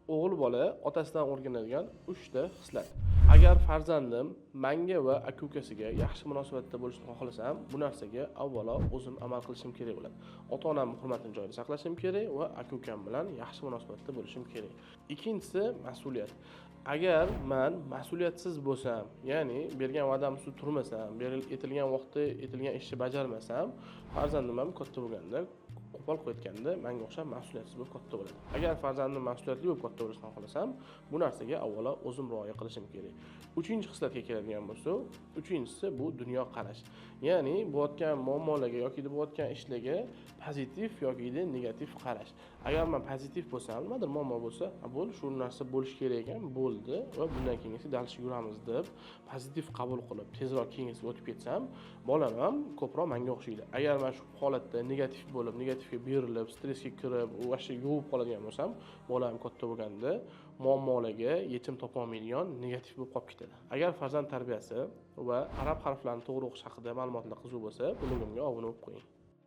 O'g'il bola otasidan o'rganadigan 3 ta xislat. Agar farzandim menga va aka-ukasiga yaxshi munosabatda bo'lishni xohlasam, bu narsaga avvalo o'zim amal qilishim kerak bo'ladi. Ota-onamning hurmatini joyida saqlashim kerak va aka-ukam bilan yaxshi munosabatda bo'lishim kerak. Ikkinchisi mas'uliyat. Agar men mas'uliyatsiz bo'lsam, ya'ni bergan va'dam ustida turmasam, aytilgan vaqtda aytilgan ishni bajarmasam, farzandim ham katta bo'lganda qo'pol qo'yayotganda menga o'xshab mas'uliyatsiz bo'lib katta bo'ladi. Agar farzandim mas'uliyatli bo'lib katta bo'lishini xohlasam, bu narsaga avvalo o'zim rioya qilishim kerak. Uchinchi xislatga keladigan bo'lsak, uchinchisi bu dunyo qarash. Ya'ni bo'layotgan muammolarga yoki bo'layotgan ishlarga pozitiv yoki negativ qarash. Agar men pozitiv bo'lsam, nimadir muammo bo'lsa, bo'l, shu narsa bo'lish kerak ekan, bo'ldi va bundan keyingisi dalishga yuramiz deb pozitiv qabul qilib, tezroq keyingisiga o'tib ketsam, bolam ham ko'proq menga o'xshaydi. Agar men shu holatda negativ bo'lib, negativga berilib, stressga kirib, vashta yuvib qoladigan bo'lsam, bolam katta bo'lganda muammolarga yechim topa olmaydigan negativ bo'lib qolib ketadi. Agar farzand tarbiyasi va arab harflarini to'g'ri o'qish haqida ma'lumotlar qiziq bo'lsa, blogimga obuna bo'lib qo'ying.